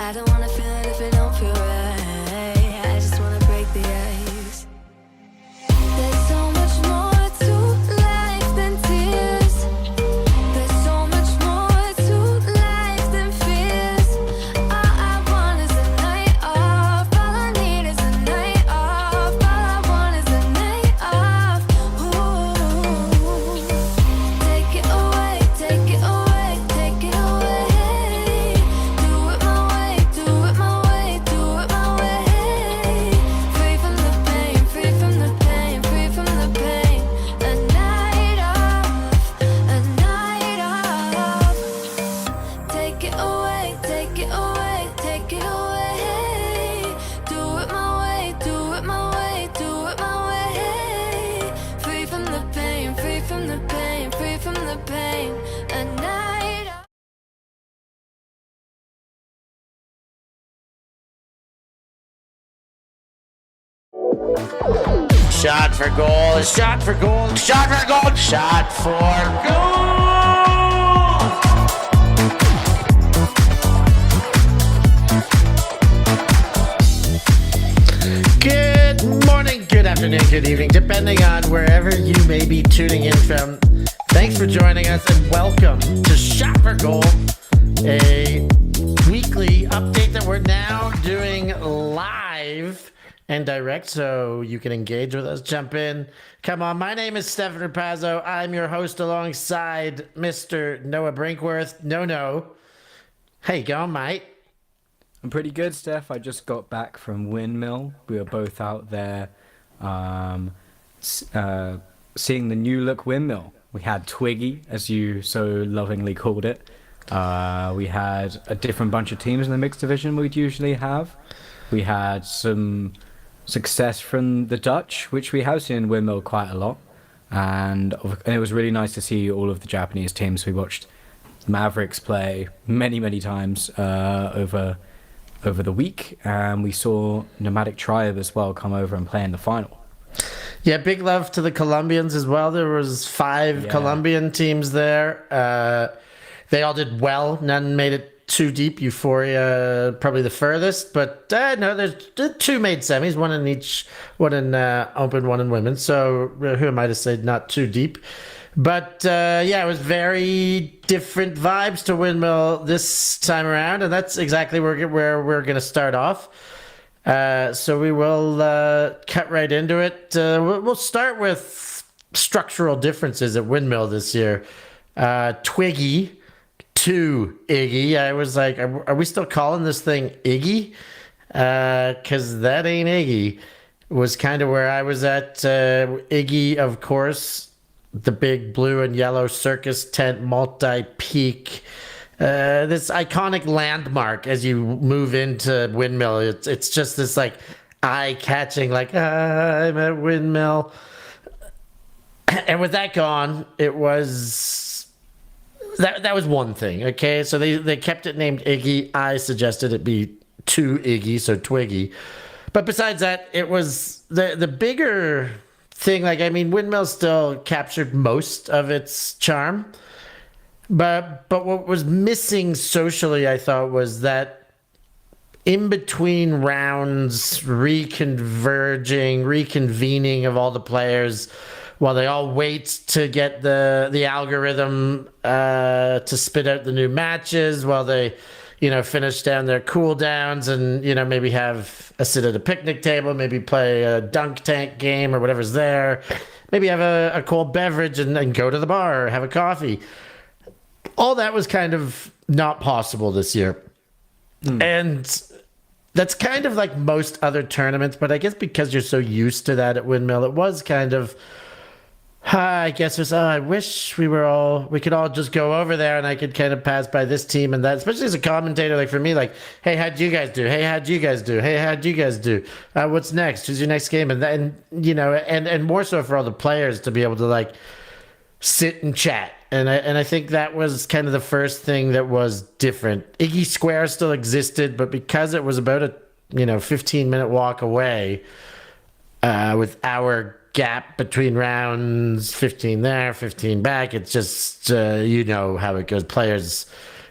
I don't wanna feel it if it don't feel right. I just wanna break the ice. There's so much more to life than tears. There's so much more to life than fears. All I want is a night off. All I need is a night off. All I want is a night off. Ooh. Take it away, take it away, take it away. Do it my way, do it my way, do it my way. Free from the pain, free from the pain, free from the pain. A night off, a night off. Take it away, take it away, take it away. Do it my way, do it my way, do it my way. Free from the pain, free from the pain, free from the pain. A night off. Shot for goal, shot for goal, shot for goal, shot for goal. Good morning, good afternoon, good evening, depending on wherever you may be tuning in from. Thanks for joining us and welcome to Shot for Goal, a weekly update that we're now doing live and direct, so you can engage with us, jump in. Come on, my name is Stefan Rapazzo. I'm your host alongside Mr. Noah Brinkworth. No. How you going, mate? I'm pretty good, Steph. I just got back from Windmill. We were both out there seeing the new look Windmill. We had Twiggy, as you so lovingly called it. We had a different bunch of teams in the mixed division we'd usually have. We had some success from the Dutch, which we have seen in Windmill quite a lot. And it was really nice to see all of the Japanese teams. We watched Mavericks play many times over the week, and we saw Nomadic Tribe as well come over and play in the final. Yeah, big love to the Colombians as well. There was 5 Colombian teams there. They all did well. None made it too deep. Euphoria probably the furthest, but no, there's 2 made semis, one in each, one in open, one in women. So who am I to say not too deep? But yeah, it was very different vibes to Windmill this time around, and that's exactly where we're going to start off. So we will cut right into it. We'll start with structural differences at Windmill this year. Twiggy to Iggy. I was like, are we still calling this thing Iggy? Because that ain't Iggy. Was kind of where I was at. Iggy, of course, the big blue and yellow circus tent, multi-peak. This iconic landmark as you move into Windmill. It's just this like eye-catching, like, I'm at Windmill. And with that gone, it was... That was one thing, okay? So they kept it named Iggy. I suggested it be 2 Iggy, so Twiggy. But besides that, it was the bigger thing. Like, I mean, Windmill still captured most of its charm. But what was missing socially, I thought, was that in between rounds, reconvening of all the players while they all wait to get the algorithm to spit out the new matches, while they, finish down their cool downs and, maybe have a sit at a picnic table, maybe play a dunk tank game or whatever's there, maybe have a cold beverage and go to the bar or have a coffee. All that was kind of not possible this year. And that's kind of like most other tournaments, but I guess because you're so used to that at Windmill, it was kind of... I guess it's, I wish we could all just go over there and I could kind of pass by this team and that, especially as a commentator, like for me, like, hey, how'd you guys do? Hey, how'd you guys do? Hey, how'd you guys do? What's next? Who's your next game? And then, and more so for all the players to be able to like sit and chat. And I think that was kind of the first thing that was different. Iggy Square still existed, but because it was about a 15-minute walk away, with our gap between rounds, 15 there, 15 back, it's just how it goes. Players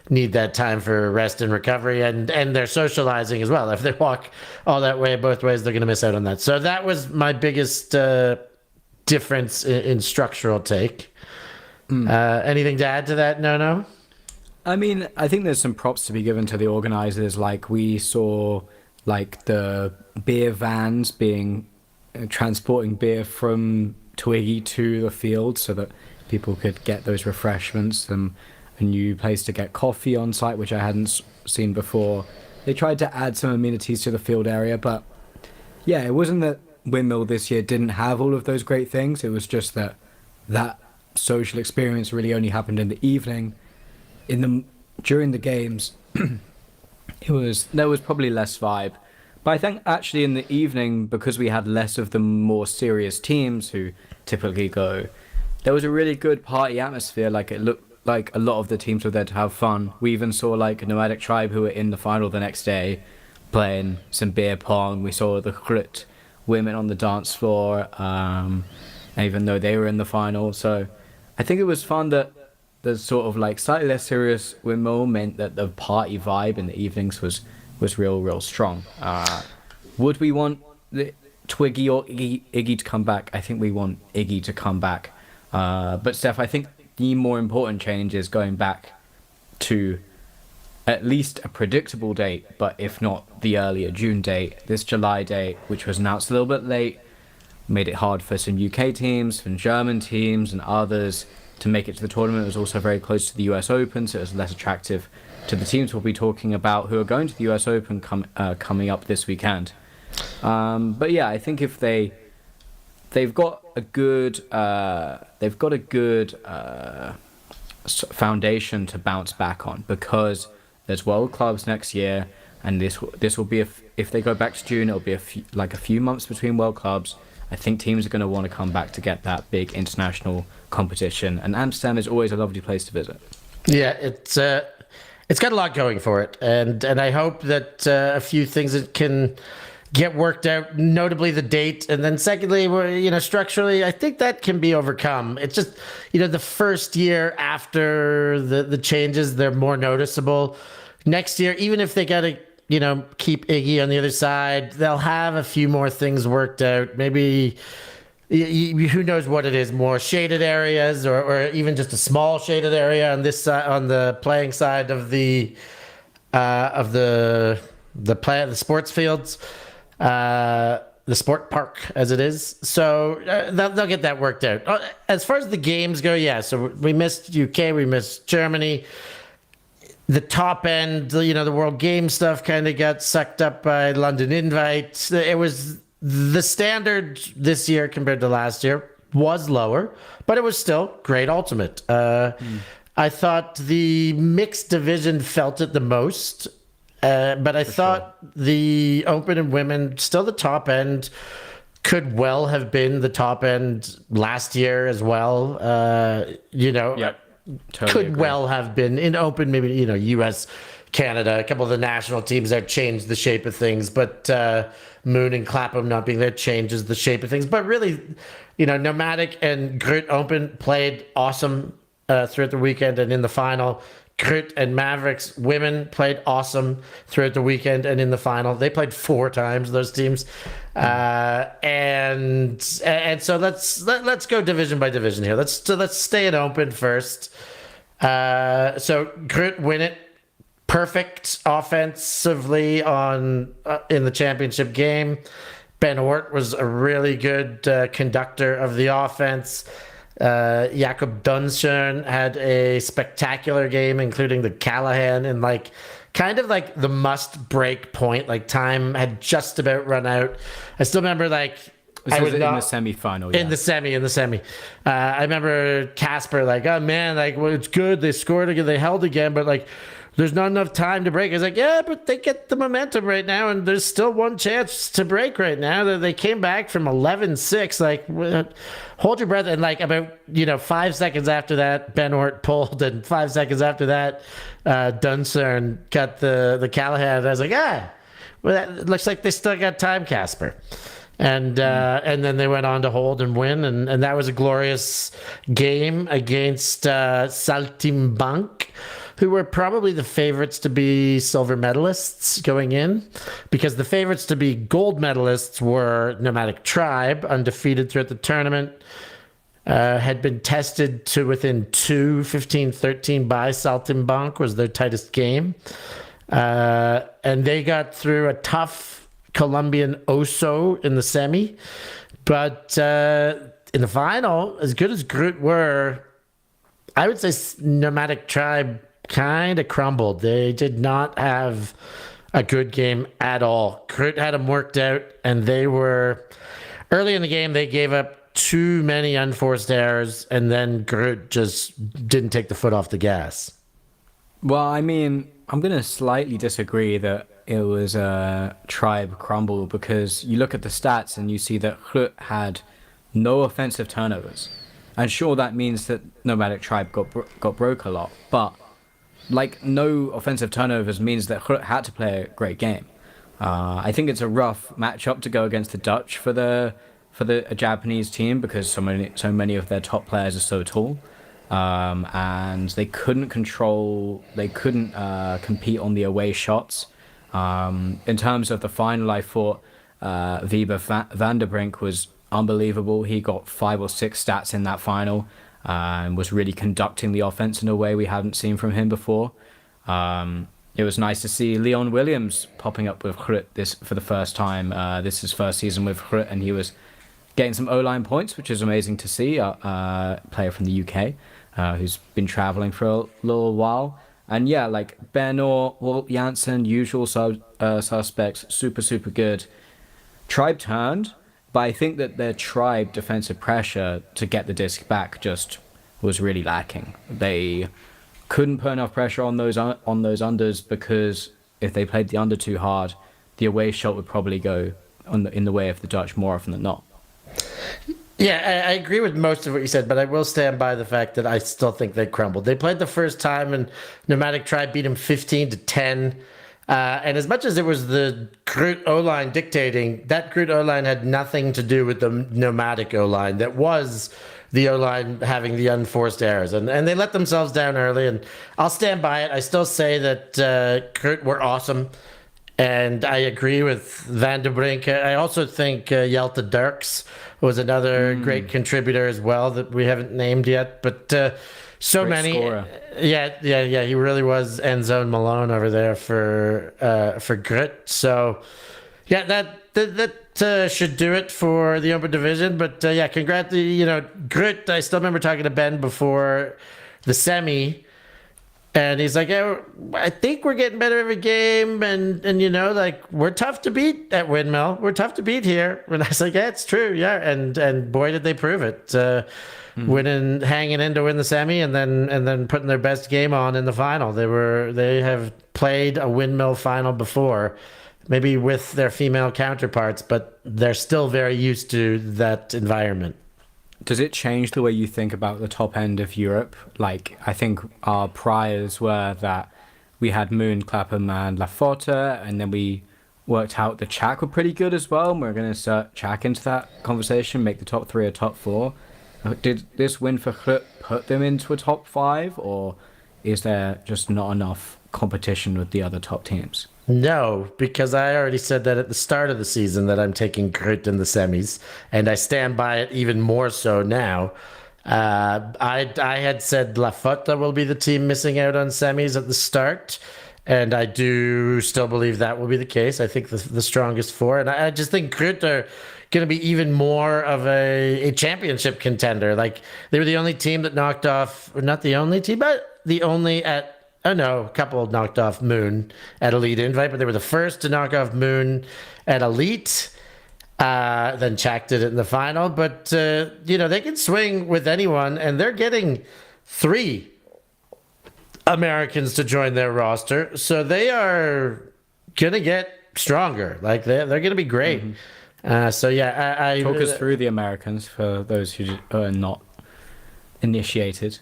need that time for rest and recovery, and they're socializing as well. If they walk all that way both ways, they're going to miss out on that. So that was my biggest difference in structural take. Anything to add to that? No. I mean, I think there's some props to be given to the organizers. Like, we saw like the beer vans being transporting beer from Twiggy to the field so that people could get those refreshments, and a new place to get coffee on site, which I hadn't seen before. They tried to add some amenities to the field area, but yeah, it wasn't that Windmill this year didn't have all of those great things. It was just that social experience really only happened in the evening. During the games, there was probably less vibe. But I think actually in the evening, because we had less of the more serious teams who typically go, there was a really good party atmosphere. Like, it looked like a lot of the teams were there to have fun. We even saw like a Nomadic Tribe who were in the final the next day playing some beer pong. We saw the Grit women on the dance floor, even though they were in the final. So I think it was fun that the sort of like slightly less serious Windmill meant that the party vibe in the evenings was real strong. Would we want the Twiggy or Iggy to come back? I think we want Iggy to come back. But Steph, I think the more important change is going back to at least a predictable date, but if not the earlier June date, this July date, which was announced a little bit late, made it hard for some UK teams, some German teams and others to make it to the tournament. It was also very close to the US Open, so it was less attractive to the teams we'll be talking about who are going to the US Open coming up this weekend. But yeah, I think if they've got a good foundation to bounce back on, because there's World Clubs next year, and this will be if they go back to June, it'll be a few months between World Clubs. I think teams are going to want to come back to get that big international competition, and Amsterdam is always a lovely place to visit. Yeah, it's got a lot going for it, and I hope that a few things that can get worked out, notably the date, and then secondly, structurally, I think that can be overcome. It's just, the first year after the changes, they're more noticeable. Next year, even if they got to, keep Iggy on the other side, they'll have a few more things worked out. Maybe, who knows what it is, more shaded areas, or even just a small shaded area on this side, on the playing side of the sports fields. The sport park, as it is. So they'll get that worked out. As far as the games go, yeah, so we missed UK, we missed Germany. The top end, the World Game stuff kind of got sucked up by London Invite. It was the standard this year compared to last year was lower, but it was still great ultimate. I thought the mixed division felt it the most. But I thought the Open and Women, still the top end, could well have been the top end last year as well. Yep, totally could agree. Well have been in Open, maybe, US, Canada, a couple of the national teams that changed the shape of things, but Moon and Clapham not being there changes the shape of things. But really, Nomadic and Grit Open played awesome throughout the weekend and in the final. Grit and Mavericks women played awesome throughout the weekend and in the final. They played 4 times, those teams. And so let's go division by division here. Let's stay at Open first. So Grit win it. Perfect offensively in the championship game. Ben Oort was a really good conductor of the offense. Jakob Dunsjern had a spectacular game, including the Callahan, and kind of the must break point. Time had just about run out. I still remember I was in the semi-final. Yeah. In the semi. I remember Casper oh man, well, it's good. They scored again. They held again, but there's not enough time to break. I was yeah, but they get the momentum right now, and there's still one chance to break right now. They came back from 11-6. Hold your breath. And about 5 seconds after that, Ben Oort pulled, and 5 seconds after that, Dunsjern got the Callahan. I was well, that looks like they still got time, Casper. And then they went on to hold and win, and that was a glorious game against Saltimbank, who were probably the favorites to be silver medalists going in, because the favorites to be gold medalists were Nomadic Tribe, undefeated throughout the tournament, had been tested to within 15-13 by Saltimbanque, was their tightest game. And they got through a tough Colombian Oso in the semi. But in the final, as good as Groot were, I would say Nomadic Tribe kind of crumbled. They did not have a good game at all. Groot had them worked out, and they were... Early in the game, they gave up too many unforced errors, and then Groot just didn't take the foot off the gas. Well, I mean, I'm going to slightly disagree that it was a Tribe crumble, because you look at the stats and you see that Groot had no offensive turnovers. And sure, that means that Nomadic Tribe got broke a lot, but like no offensive turnovers means that Groot had to play a great game. I think it's a rough matchup to go against the Dutch for the Japanese team, because so many of their top players are so tall, and they couldn't compete on the away shots. In terms of the final, I thought Wiebe van der Brink was unbelievable. He got 5 or 6 stats in that final, and was really conducting the offense in a way we hadn't seen from him before. It was nice to see Leon Williams popping up with Groot for the first time. This is his first season with Groot, and he was getting some O-line points, which is amazing to see. A player from the UK who's been traveling for a little while. And yeah, like Bernor, Walt Janssen, usual suspects, super good. Tribe turned, but I think that their Tribe defensive pressure to get the disc back just was really lacking. They couldn't put enough pressure on those unders, because if they played the under too hard, the away shot would probably go in the way of the Dutch more often than not. Yeah, I agree with most of what you said, but I will stand by the fact that I still think they crumbled. They played the first time, and Nomadic Tribe beat them 15-10. And as much as it was the Groot O-line dictating, that Groot O-line had nothing to do with the Nomadic O-line. That was the O-line having the unforced errors. And they let themselves down early, and I'll stand by it. I still say that Groot were awesome. And I agree with Van der Brink. I also think Jelte Dirks was another great contributor as well that we haven't named yet. But so great many. Scorer. Yeah. He really was end zone Malone over there for Grit. So yeah, that should do it for the Open Division. But yeah, congrats. Grit. I still remember talking to Ben before the semi. And he's like, yeah, I think we're getting better every game. And like, we're tough to beat at Windmill. We're tough to beat here. And I was like, yeah, it's true. Yeah. And boy, did they prove it. Hanging in to win the semi and then putting their best game on in the final. They have played a Windmill final before, maybe with their female counterparts, but they're still very used to that environment. Does it change the way you think about the top end of Europe? Like, I think our priors were that we had Moon, Clapham, and Lafota, and then we worked out the Czech were pretty good as well, and we're going to insert Czech into that conversation, make the top 3 or top 4. Did this win for Groot put them into a top 5, or is there just not enough competition with the other top teams? No, because I already said that at the start of the season that I'm taking Groot in the semis, and I stand by it even more so now. I had said Lafota will be the team missing out on semis at the start, and I do still believe that will be the case. I think the strongest 4, and I just think Groot are going to be even more of a championship contender. Like, they were the only team that knocked off, not the only team, but the only at... Oh no, a couple knocked off Moon at Elite Invite, but they were the first to knock off Moon at Elite. Then Czech did it in the final. But, they can swing with anyone, and they're getting 3 Americans to join their roster. So they are going to get stronger. Like, they're going to be great. Mm-hmm. So, yeah, I talk us through the Americans for those who are not initiated.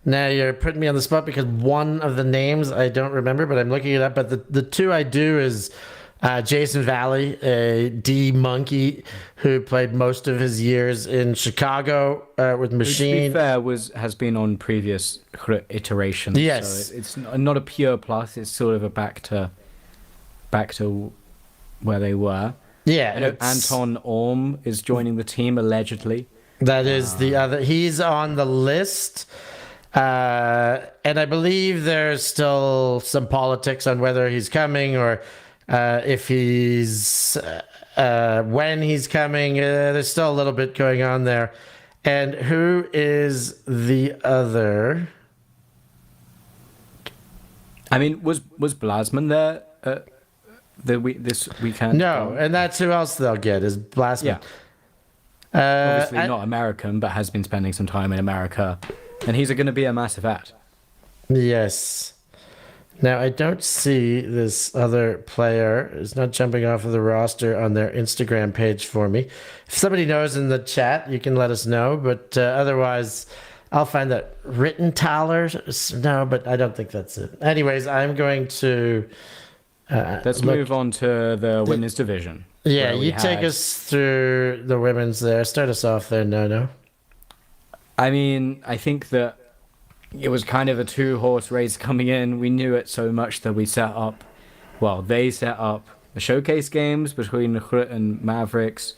Now you're putting me on the spot because one of the names I don't remember, but I'm looking it up. But the 2 I do is Jason Valley, a D monkey who played most of his years in Chicago with To be Machine. fair, has been on previous iterations. Yes. So it's not a pure plus. It's sort of a back to where they were. Yeah, I know it's- Anton Orm is joining the team allegedly. That is the other. He's on the list. And I believe there's still some politics on whether he's coming or if he's when he's coming. There's still a little bit going on there. And who is the other? I mean, was Blasman there this weekend? No, and that's who else they'll get is Blasman. Yeah. Obviously not American, but has been spending some time in America. And he's going to be a massive add. Yes. Now, I don't see this other player. It's not jumping off of the roster on their Instagram page for me. If somebody knows in the chat, you can let us know. But otherwise, I'll find that written Tyler. No, but I don't think that's it. Anyways, I'm going to... Let's move on to the women's division. Yeah, where we you take had- us through the women's there. Start us off there, No. I mean, I think that it was kind of a two-horse race coming in. We knew it so much that they set up the showcase games between Groot and Mavericks.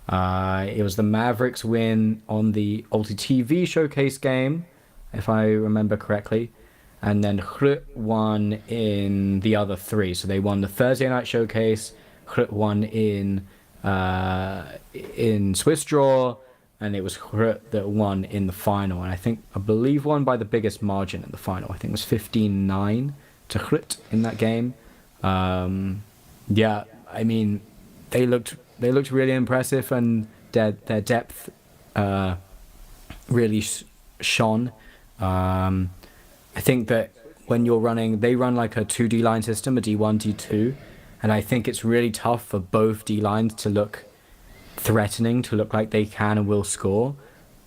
It was the Mavericks win on the ULTI.TV showcase game, if I remember correctly. And then Groot won in the other three. So they won the Thursday night showcase, Groot won in Swiss Draw, and it was Groot that won in the final. And I believe won by the biggest margin in the final. I think it was 15-9 to Groot in that game. Yeah, I mean, they looked really impressive, and their depth really shone. I think that when they run like a 2D line system, a D1, D2, and I think it's really tough for both D lines to look threatening, to look like they can and will score.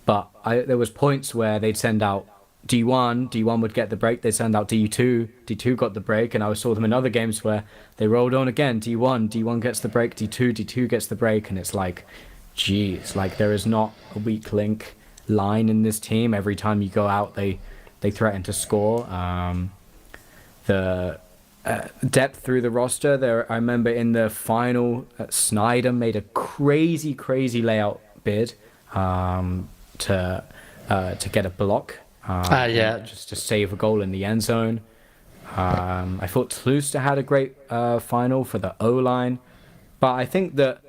But there was points where they'd send out D1 would get the break, they'd send out D2 got the break, and I saw them in other games where they rolled on again, D1 gets the break, D2 gets the break, and it's like, geez, like there is not a weak link line in this team. Every time you go out, they threaten to score. The depth through the roster there. I remember in the final, Snyder made a crazy layout bid to get a block. Yeah. Just to save a goal in the end zone. I thought Tluster had a great final for the O-line. But I think that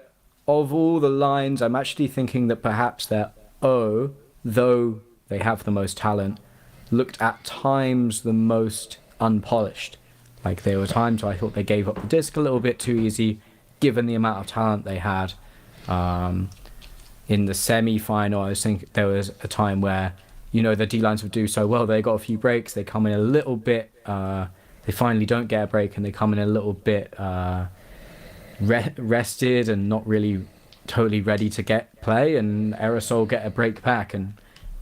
of all the lines, I'm actually thinking that perhaps their O, though they have the most talent, looked at times the most unpolished. Like there were times where I thought they gave up the disc a little bit too easy, given the amount of talent they had. In the semi-final, I was thinking there was a time where, the D-lines would do so well. They got a few breaks. They come in a little bit. They finally don't get a break, and they come in a little bit rested and not really totally ready to play. And Eriksson get a break back, and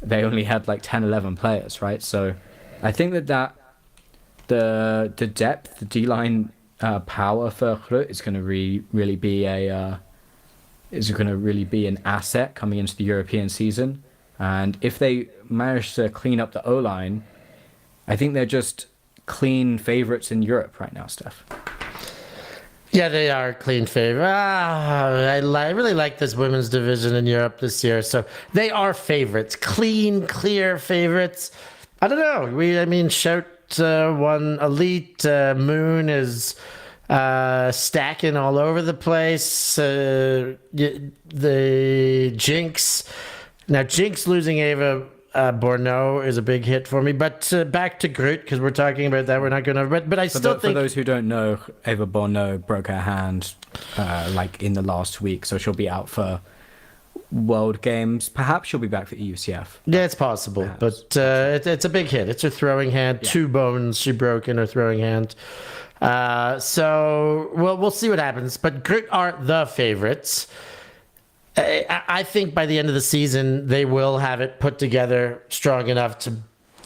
they only had like 10, 11 players, right? So I think that the depth, the D-line power for Groot is going to really be an asset coming into the European season. And if they manage to clean up the O-line, I think they're just clean favorites in Europe right now, Steph. Yeah, they are clean favorite. I really like this women's division in Europe this year. So they are favorites, clean, clear favorites. I don't know. Shout won Elite. Moon is stacking all over the place. The Jinx. Now, Jinx losing Ava Borneau is a big hit for me. But back to Groot, because we're talking about that. We're not going to... But I still think... For those who don't know, Ava Borneau broke her hand in the last week. So she'll be out for World Games. Perhaps she'll be back for EUCF. Yeah, it's possible. But it's a big hit. It's her throwing hand. Yeah. 2 bones she broke in her throwing hand. So we'll see what happens. But Groot are the favorites. I think by the end of the season, they will have it put together strong enough to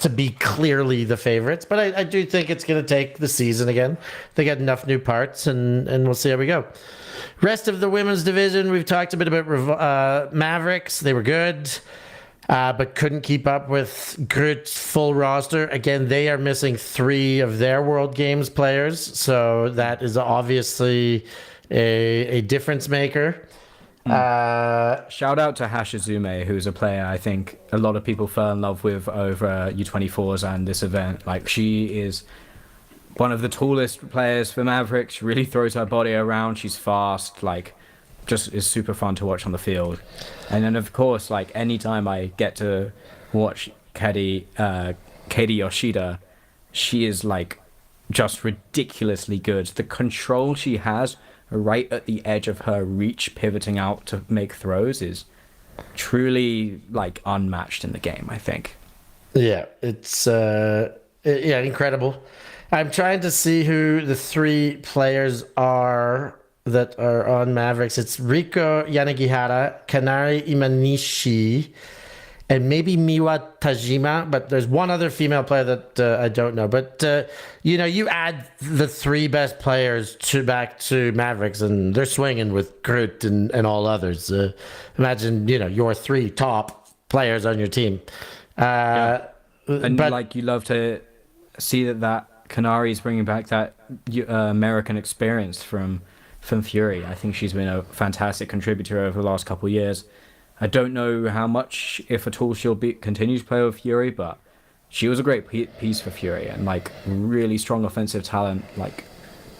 to be clearly the favorites, but I do think it's going to take the season again. They get enough new parts, and we'll see how we go. Rest of the women's division, we've talked a bit about Mavericks. They were good, but couldn't keep up with Groot's full roster. Again, they are missing 3 of their World Games players, so that is obviously a difference maker. Shout out to Hashizume, who's a player I think a lot of people fell in love with over U24s and this event. Like, she is one of the tallest players for Mavericks. She really throws her body around. She's fast, like, just is super fun to watch on the field. And then, of course, like, anytime I get to watch Katie Yoshida, she is, like, just ridiculously good. The control she has right at the edge of her reach, pivoting out to make throws, is truly, like, unmatched in the game, I think. Yeah, it's incredible. I'm trying to see who the 3 players are that are on Mavericks. It's Riko Yanagihara, Kanari Imanishi, and maybe Miwa Tajima, but there's one other female player that I don't know. But, you add the 3 best players back to Mavericks, and they're swinging with Groot and all others. Imagine, your 3 top players on your team. And, you love to see that Kanari's bringing back that American experience from Fury. I think she's been a fantastic contributor over the last couple of years. I don't know how much, if at all, she'll continue to play with Fury, but she was a great piece for Fury, and, like, really strong offensive talent, like,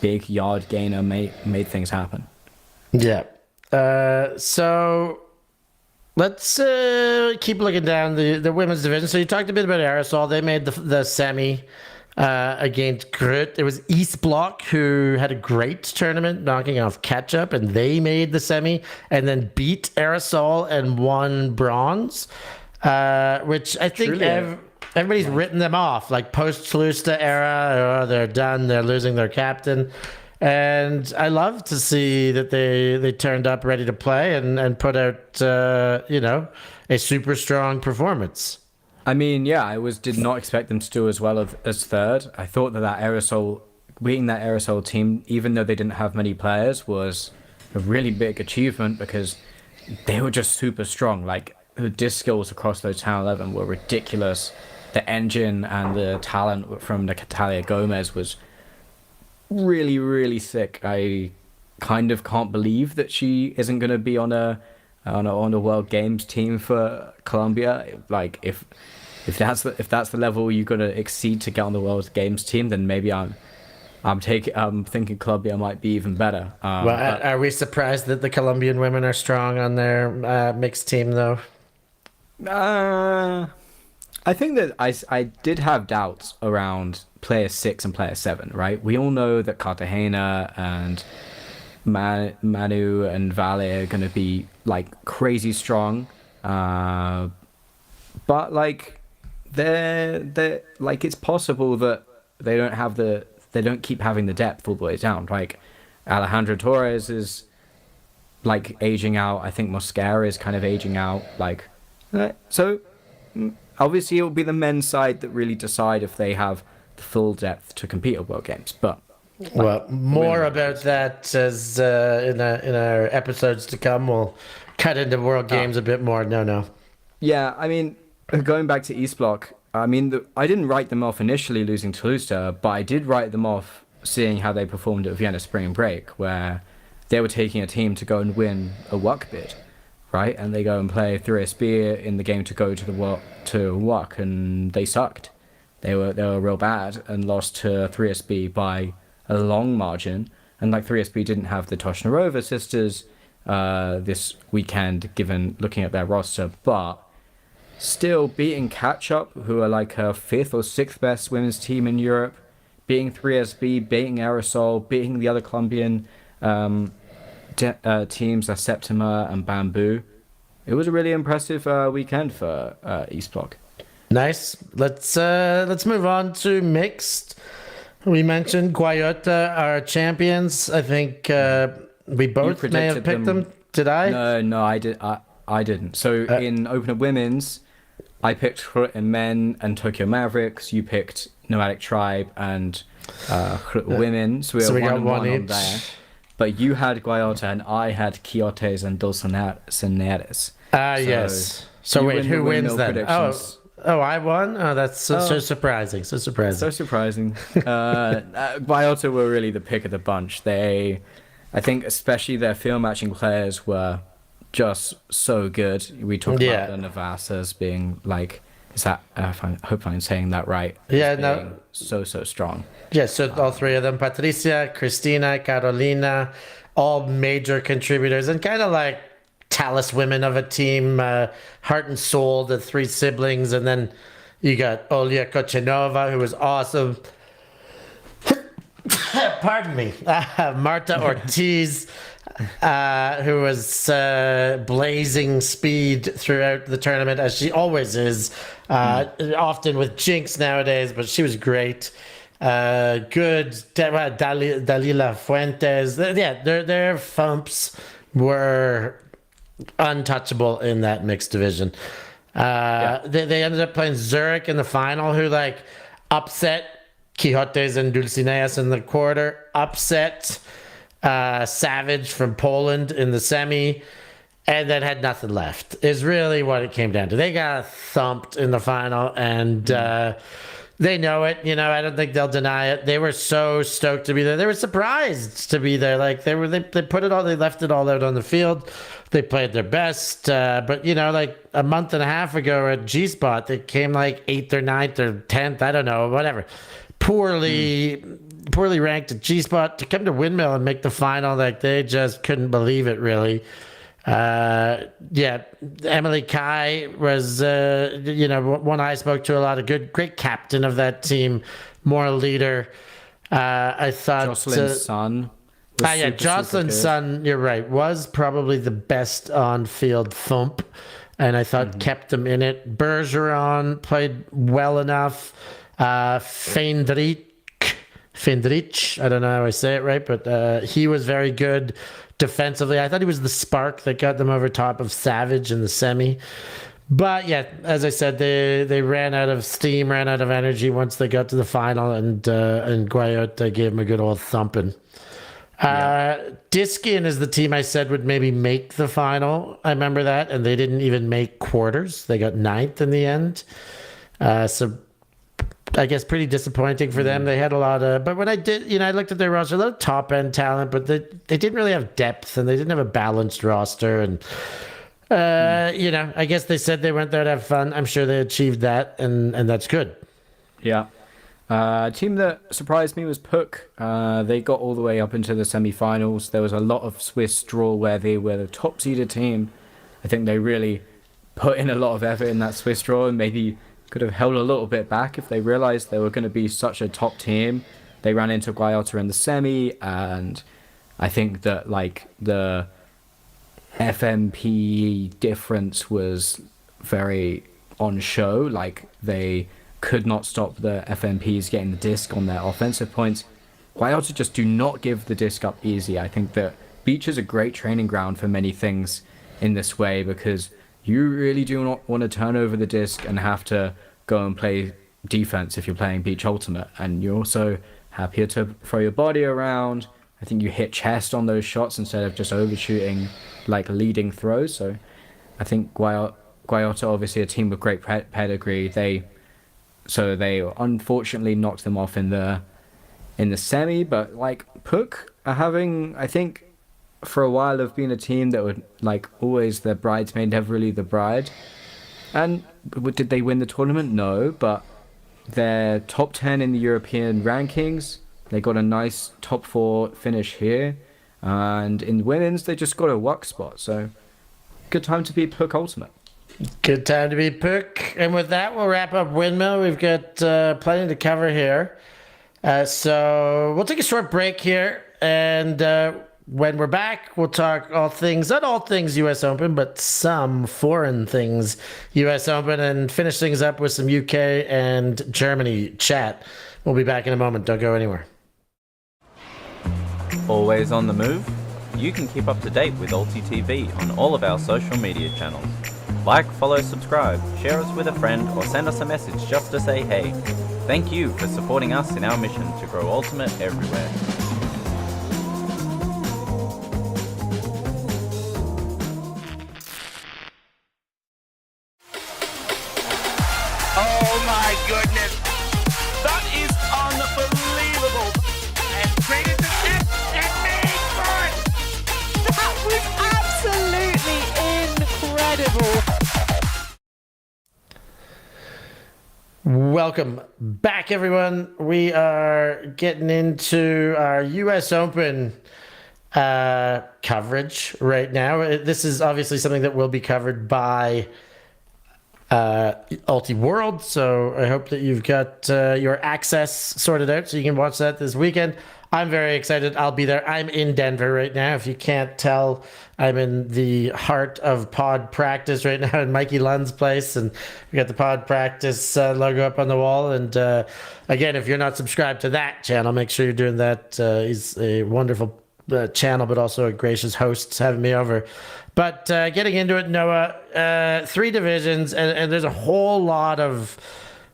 big yard gainer, made things happen. Yeah. So let's keep looking down the women's division. So you talked a bit about Aerosol. They made the semi against Groot. It was East Block who had a great tournament, knocking off Ketchup, and they made the semi and then beat Aerosol and won bronze, which I think everybody's written them off, like post-Slusta era. They're done. They're losing their captain. And I love to see that they turned up ready to play and put out, a super strong performance. I mean, yeah, I did not expect them to do as well as third. I thought that beating that Aerosol team, even though they didn't have many players, was a really big achievement because they were just super strong. Like, the disc skills across those Town 11 were ridiculous. The engine and the talent from Natalia Gomez was really, really sick. I kind of can't believe that she isn't going to be on a World Games team for Colombia. Like, if that's the level you're going to exceed to get on the World Games team, then maybe I'm thinking Colombia might be even better. Are we surprised that the Colombian women are strong on their mixed team, though? I think that I did have doubts around player 6 and player 7, right? We all know that Cartagena and Manu and Vale are going to be, like, crazy strong. But, like, they're like, it's possible that they don't keep having the depth all the way down. Like, Alejandro Torres is, like, aging out. I think Mosquera is kind of aging out. Like, so obviously it will be the men's side that really decide if they have the full depth to compete at World Games. But more about that as in our episodes to come. We'll cut into World Games a bit more. No. Yeah, I mean, going back to East Block, I mean, I didn't write them off initially losing to Ulster, but I did write them off seeing how they performed at Vienna Spring Break, where they were taking a team to go and win a WUC bid, right? And they go and play 3SB in the game to go to WUC, and they sucked. They were real bad and lost to 3SB by a long margin. And, like, 3SB didn't have the Toshnarova sisters this weekend, given looking at their roster, but still beating Ketchup, who are like a 5th or 6th best women's team in Europe, beating 3SB, beating Aerosol, beating the other Colombian teams, like Septima and Bamboo. It was a really impressive weekend for East Block. Nice. Let's move on to mixed. We mentioned Guayota are champions. I think we both may have picked them. Did I? No, I didn't. So in Open Women's, I picked Hrut in men and Tokyo Mavericks. You picked Nomadic Tribe and Hrut women. So we got one on there. But you had Guayota and I had Quixotes and Dulcineres. Yes. So wait, who wins then? Oh, I won? Oh, that's so surprising. So surprising. Guayota were really the pick of the bunch. I think especially their field matching players were just so good. We talked about the Navasas being like, I hope I'm saying that right. Yeah, no. So strong. Yeah, so all three of them, Patricia, Cristina, Carolina, all major contributors and kind of like Talus women of a team, heart and soul, the three siblings, and then you got Olia Kochenova, who was awesome. Pardon me. Marta Ortiz, who was blazing speed throughout the tournament, as she always is, often with jinx nowadays, but she was great. Good. Dalila Fuentes. Their thumps were untouchable in that mixed division. They ended up playing Zurich in the final, who like upset Quixotes and Dulcineas in the quarter, upset Savage from Poland in the semi, and then had nothing left, is really what it came down to. They got thumped in the final, and they know it. I don't think they'll deny it. They were so stoked to be there. They were surprised to be there. Like they put it all, they left it all out on the field. They played their best. But like a month and a half ago at G-Spot, they came like 8th or 9th or 10th. I don't know, whatever. Poorly ranked at G-Spot to come to Windmill and make the final. Like they just couldn't believe it, really. Emily Kai was, one I spoke to a lot of great captain of that team, more leader. I thought Jocelyn's son. Jocelyn's son, you're right, was probably the best on-field thump, and I thought kept them in it. Bergeron played well enough. Fendrich, I don't know how I say it right, but he was very good defensively. I thought he was the spark that got them over top of Savage in the semi. But yeah, as I said, they ran out of steam, ran out of energy once they got to the final, and Guayota gave them a good old thumping. Diskin is the team I said would maybe make the final. I remember that, and they didn't even make quarters. They got 9th in the end. So I guess pretty disappointing for them. They had a lot of, but when I did, I looked at their roster, a lot of top end talent, but they didn't really have depth, and they didn't have a balanced roster. And I guess they said they went there to have fun. I'm sure they achieved that, and that's good. Yeah. A team that surprised me was Puck. They got all the way up into the semi-finals. There was a lot of Swiss draw where they were the top-seeded team. I think they really put in a lot of effort in that Swiss draw, and maybe could have held a little bit back if they realized they were going to be such a top team. They ran into Guayota in the semi, and I think that like the FMP difference was very on show. Like they could not stop the FMPs getting the disc on their offensive points. Guayota just do not give the disc up easy. I think that beach is a great training ground for many things in this way, because you really do not want to turn over the disc and have to go and play defense if you're playing Beach Ultimate. And you're also happier to throw your body around. I think you hit chest on those shots instead of just overshooting like leading throws. So I think Guayota, obviously a team with great pedigree, they unfortunately knocked them off in the semi. But like Puck are having, I think, for a while have been a team that would like always their bridesmaid, never really the bride. And did they win the tournament? No, but they're top 10 in the European rankings. They got a nice top 4 finish here, and in women's they just got a WUC spot. So good time to be Puck Ultimate. Good time to be Puck. And with that, we'll wrap up Windmill. We've got plenty to cover here. So we'll take a short break here, and when we're back, we'll talk all things, not all things US Open, but some foreign things US Open, and finish things up with some UK and Germany chat. We'll be back in a moment. Don't go anywhere. Always on the move? You can keep up to date with ULTI.TV on all of our social media channels. Like, follow, subscribe, share us with a friend, or send us a message just to say hey. Thank you for supporting us in our mission to grow Ultimate everywhere. Oh my goodness! That is unbelievable! And created the tip and made for it! That was absolutely incredible. Welcome back, everyone. We are getting into our US Open coverage right now. This is obviously something that will be covered by ULTI World, so I hope that you've got your access sorted out so you can watch that this weekend. I'm very excited. I'll be there. I'm in Denver right now. If you can't tell, I'm in the heart of pod practice right now in Mikey Lund's place, and we got the pod practice logo up on the wall. And again, if you're not subscribed to that channel, make sure you're doing that. He's a wonderful channel, but also a gracious host having me over. But getting into it, Noah, 3 divisions, and there's a whole lot of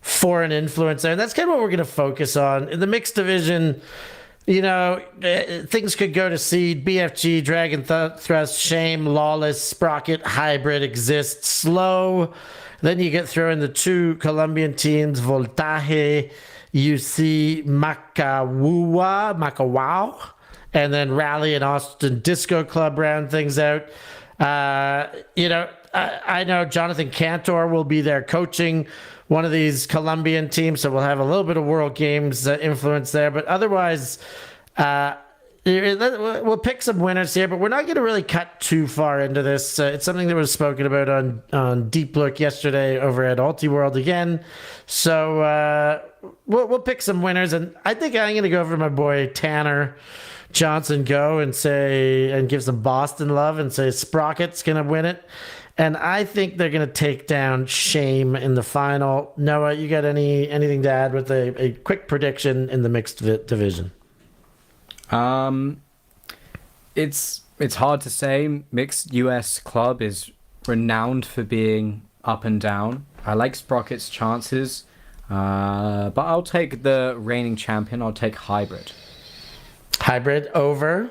foreign influence there. And that's kind of what we're going to focus on. In the mixed division, you know, things could go to seed. BFG, Dragon Thrust, Shame, Lawless, Sprocket, Hybrid, Exist, Slow. Then you get thrown the 2 Colombian teams, Voltaje, UC, Macawao, and then Rally and Austin Disco Club round things out. You know, I know Jonathan Cantor will be there coaching one of these Colombian teams, so we'll have a little bit of World Games influence there. But otherwise, we'll pick some winners here, but we're not going to really cut too far into this. It's something that was spoken about on Deep Look yesterday over at ULTI World again. So we'll pick some winners, and I think I'm going to go for my boy Tanner Johnson and give some Boston love and say Sprocket's going to win it. And I think they're going to take down Shame in the final. Noah, you got anything to add with a quick prediction in the mixed division? It's hard to say. Mixed US club is renowned for being up and down. I like Sprocket's chances, but I'll take the reigning champion. I'll take Hybrid. Hybrid over?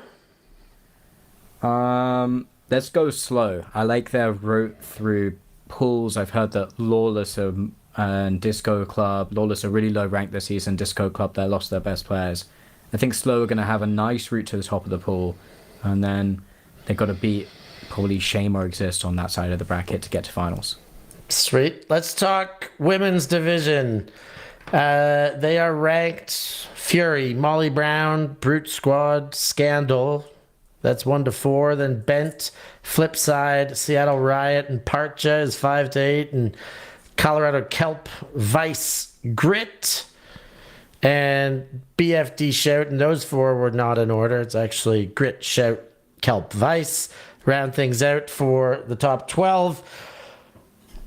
Let's go slow. I like their route through pools. I've heard that Lawless and Disco Club. Lawless are really low ranked this season. Disco Club, they lost their best players. I think Slow are going to have a nice route to the top of the pool. And then they've got to beat probably Shame or Exist on that side of the bracket to get to finals. Sweet. Let's talk women's division. They are ranked Fury, Molly Brown, Brute Squad, Scandal. That's 1 to 4. Then Bent, Flipside, Seattle Riot, and Parcha is 5 to 8. And Colorado Kelp, Vice, Grit, and BFD Shout. And those 4 were not in order. It's actually Grit, Shout, Kelp, Vice. Round things out for the top 12.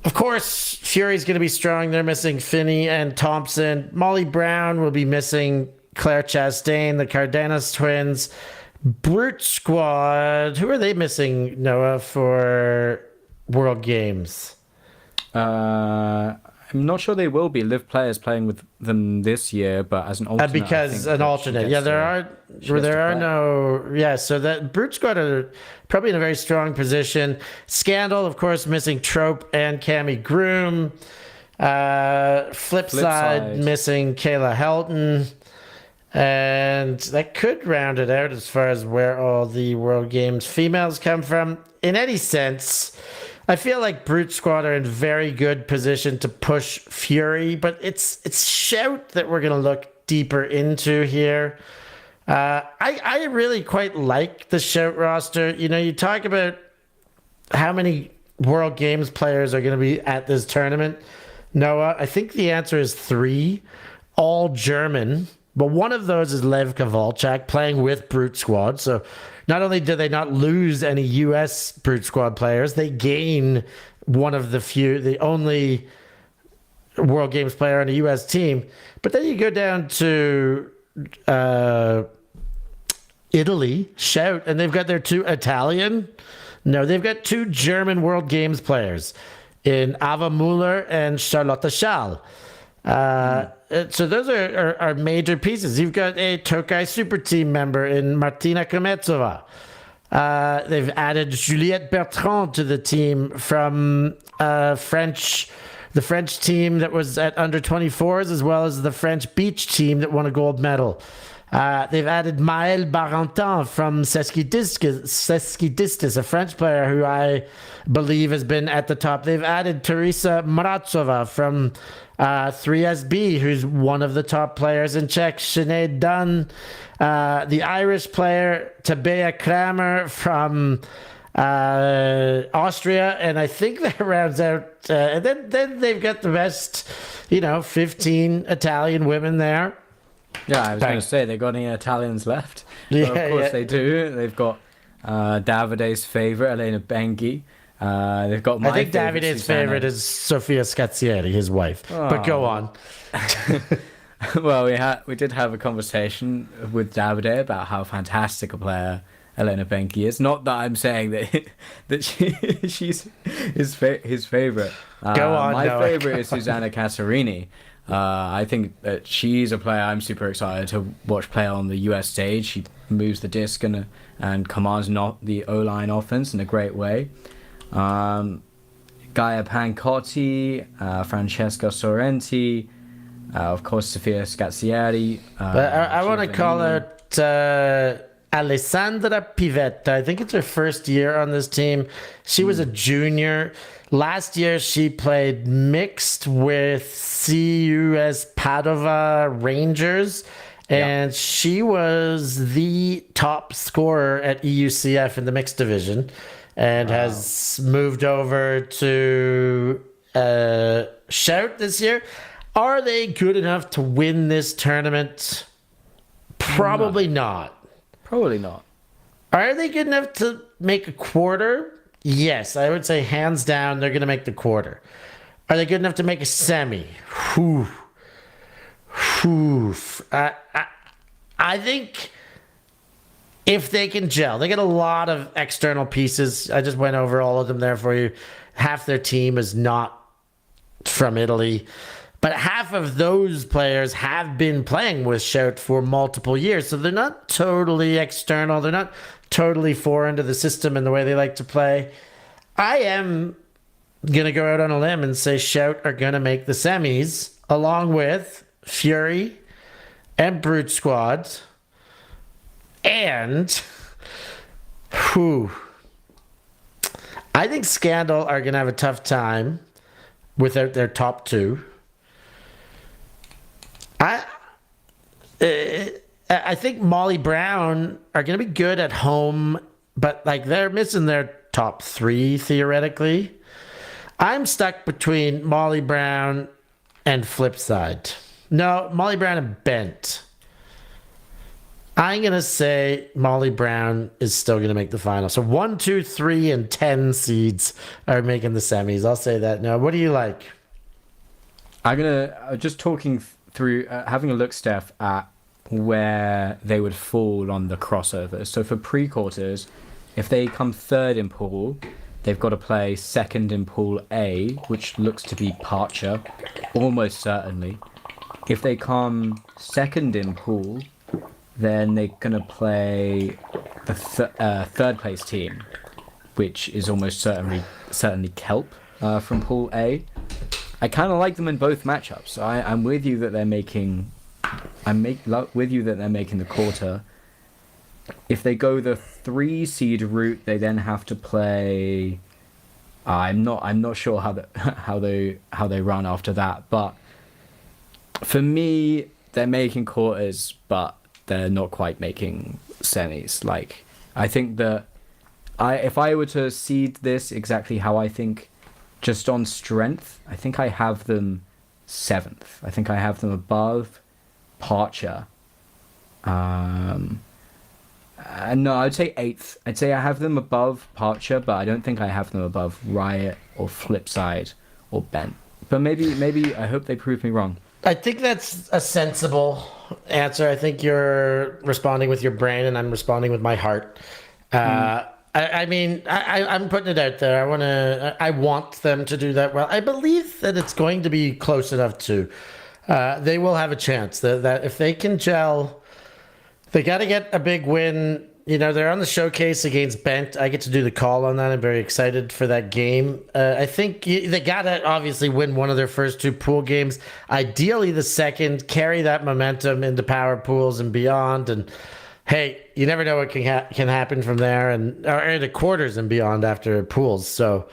Of course, Fury's going to be strong. They're missing Finney and Thompson. Molly Brown will be missing Claire Chastain, the Cardenas twins. Brute Squad, who are they missing, Noah, for World Games? I'm not sure they will be. Live players playing with them this year, but as an alternate. Because an alternate, yeah, there are no, yeah. So that Brute Squad are probably in a very strong position. Scandal, of course, missing Trope and Cammy Groom. Flipside missing Kayla Helton. And that could round it out as far as where all the World Games females come from. In any sense, I feel like Brute Squad are in very good position to push Fury, but it's Shout that we're going to look deeper into here. I really quite like the Shout roster. You know, you talk about how many World Games players are going to be at this tournament. Noah, I think the answer is 3, all German. But one of those is Lev Kovalchuk playing with Brute Squad. So not only do they not lose any U.S. Brute Squad players, they gain one of the only World Games player on a U.S. team. But then you go down to Italy, Shout, and they've got their 2 Italian. No, they've got 2 German World Games players. in Ava Muller and Charlotte Schall. So those are major pieces. You've got a Tokai super team member in Martina Kometsova. They've added Juliette Bertrand to the team from the French team that was at under 24s, as well as the French beach team that won a gold medal. They've added Maëlle Barentin from Seskidistis, a French player who I believe has been at the top. They've added Teresa Mrazova from 3SB, who's one of the top players in Czech. Sinead Dunn, the Irish player Tabea Kramer from Austria, and I think that rounds out. And then they've got the best, 15 Italian women there. Yeah, I was going to say, they got any Italians left? Yeah, Well, of course they do. They've got Davide's favorite, Elena Bengi. They've got my I think favorite, Davide's Susanna. favorite is Sofia Scazzieri, his wife. But go on. Well, we did have a conversation with Davide about how fantastic a player Elena Benki is. Not that I'm saying that she's his favorite. Go on, my Noah. favorite is Susanna Casarini. I think that she's a player I'm super excited to watch play on the US stage. She moves the disc and commands the O-line offense in a great way. Gaia Pancotti, Francesca Sorrenti, of course Sofia Scazzieri. But I want to call out Alessandra Pivetta. I think it's her first year on this team. She was a junior. Last year, she played mixed with CUS Padova Rangers, and she was the top scorer at EUCF in the mixed division, and has moved over to Shout this year. Are they good enough to win this tournament? Probably not. Probably not. Are they good enough to make a quarter? Yes, I would say hands down they're going to make the quarter. Are they good enough to make a semi? Whew. I think if they can gel, they get a lot of external pieces. I just went over all of them there for you. Half their team is not from Italy, but half of those players have been playing with Shout for multiple years. So they're not totally external. They're not totally foreign to the system and the way they like to play. I am going to go out on a limb and say Shout are going to make the semis along with Fury and Brute Squad. And I think Scandal are going to have a tough time without their top two. I think Molly Brown are going to be good at home, but they're missing their top three theoretically. I'm stuck between Molly Brown and Flipside. No, Molly Brown and Bent. I'm going to say Molly Brown is still going to make the final. So 1, 2, 3, and 10 seeds are making the semis. I'll say that. Now, what do you like? I'm just talking through, having a look, Steph, at where they would fall on the crossovers. So for pre-quarters, if they come third in pool, they've got to play second in pool A, which looks to be Parcher, almost certainly. If they come second in pool, then they're going to play the third place team, which is almost certainly Kelp from pool A. I kind of like them in both matchups. I'm with you that they're making the quarter. If they go the 3 seed route, they then have to play. I'm not sure how they run after that. But for me, they're making quarters, but they're not quite making semis. I think that if I were to seed this exactly how I think, just on strength, I think I have them 7th. I think I have them above Parcher. No, I'd say 8th. I'd say I have them above Parcher, but I don't think I have them above Riot or Flipside or Bent. But maybe I hope they prove me wrong. I think that's a sensible answer. I think you're responding with your brain and I'm responding with my heart. I I'm putting it out there. I want them to do that well. I believe that it's going to be close enough to. They will have a chance. That if they can gel, they got to get a big win. You know, they're on the showcase against Bent. I get to do the call on that. I'm very excited for that game. I think they got to obviously win one of their first 2 pool games. Ideally, the second, carry that momentum into power pools and beyond. And hey, you never know what can happen from there, or into quarters and beyond after pools. So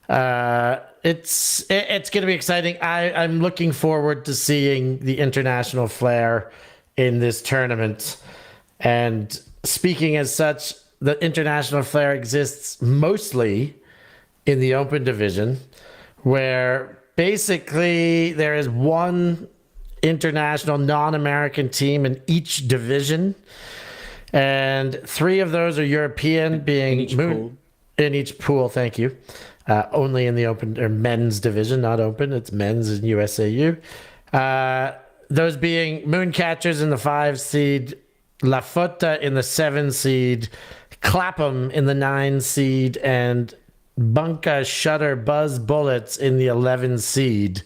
it's going to be exciting. I'm looking forward to seeing the international flair in this tournament. And speaking as such, the international flair exists mostly in the open division, where basically there is one international non-American team in each division, and 3 of those are European, being in each pool. Thank you. Only in the open or men's division, not open. It's men's in USAU. Those being Mooncatchers in the 5 seed, La Fota in the 7 seed, Clapham in the 9 seed, and Bunka Shutter Buzz Bullets in the 11 seed.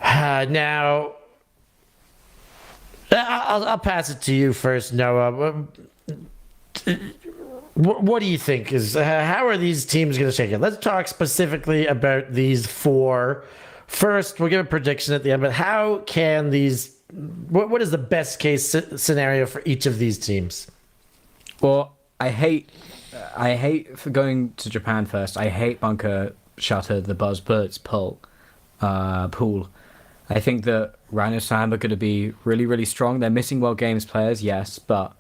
Now, I'll pass it to you first, Noah. What do you think? How are these teams going to shake it? Let's talk specifically about these 4. First, we'll give a prediction at the end, but how can these... What is the best case scenario for each of these teams? Well, I hate for going to Japan first. I hate Bunker Shutter, the Buzz Bullets pool. I think that Rhino Sam are going to be really, really strong. They're missing World Games players, yes, but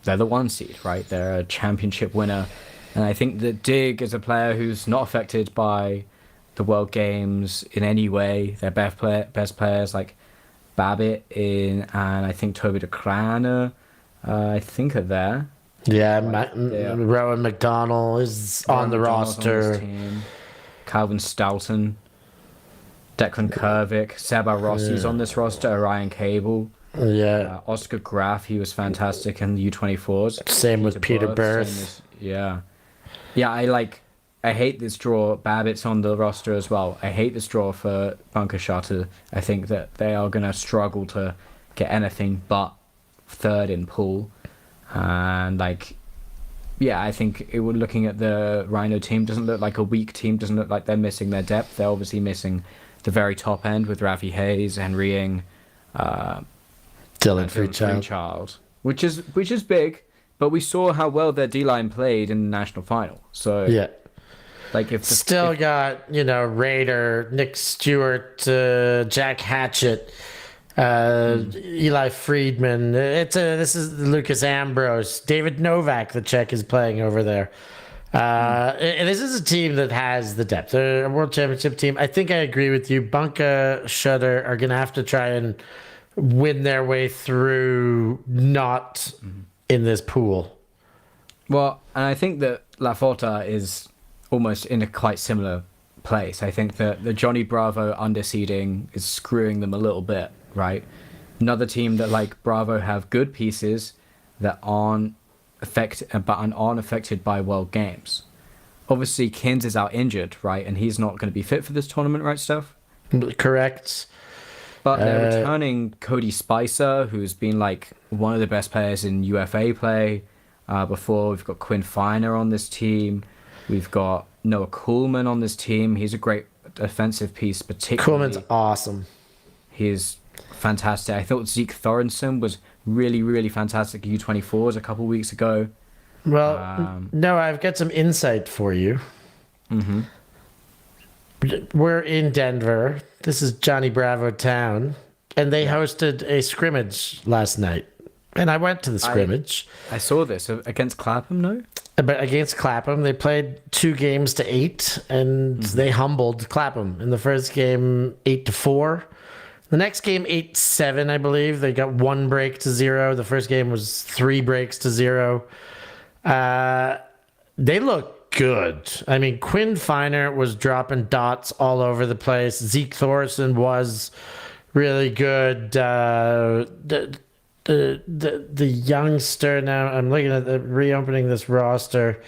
they're the 1 seed, right? They're a championship winner. And I think that Dig is a player who's not affected by the World Games in any way. Their best players like Babbitt and I think Toby de Kraner, I think are there. Yeah, Rowan McDonald is on the roster. Calvin Stoughton, Declan Kervick, Seba Rossi's on this roster. Orion Cable. Yeah. Oscar Graf, he was fantastic in the U24s. Same with Peter Burth. Yeah, I hate this draw. Babbitt's on the roster as well. I hate this draw for Bunker Shutter. I think that they are going to struggle to get anything but 3rd in pool. And I think looking at the Rhino team, doesn't look like a weak team. Doesn't look like they're missing their depth. They're obviously missing the very top end with Rafi Hayes, Henry Ing, Dylan Freechild, which is big. But we saw how well their D-line played in the national final. So yeah. Got Raider, Nick Stewart, Jack Hatchett, Eli Friedman. This is Lucas Ambrose, David Novak. The Czech is playing over there. And this is a team that has the depth. They're a world championship team. I think I agree with you. Bunka Shutter are going to have to try and win their way through, not in this pool. Well, and I think that La Fota is almost in a quite similar place. I think that the Johnny Bravo underseeding is screwing them a little bit, right? Another team that like Bravo have good pieces that aren't affected by World Games. Obviously, Kins is out injured, right? And he's not going to be fit for this tournament, right, Steph? Correct. But they're returning Cody Spicer, who's been like one of the best players in UFA play before. We've got Quinn Finer on this team. We've got Noah Kuhlman on this team. He's a great defensive piece, particularly. Kuhlman's awesome. He's fantastic. I thought Zeke Thorensen was really, really fantastic at U24s a couple weeks ago. Well, no, I've got some insight for you. Mm-hmm. We're in Denver. This is Johnny Bravo town. And they hosted a scrimmage last night. And I went to the scrimmage. I saw this against Clapham, no? But against Clapham, they played 2 games to 8, and they humbled Clapham. In the first game, 8-4. The next game, 8-7, I believe. They got 1 break to 0. The first game was 3 breaks to 0. They look good. I mean, Quinn Finer was dropping dots all over the place. Zeke Thorson was really good. the youngster now. I'm looking at reopening this roster.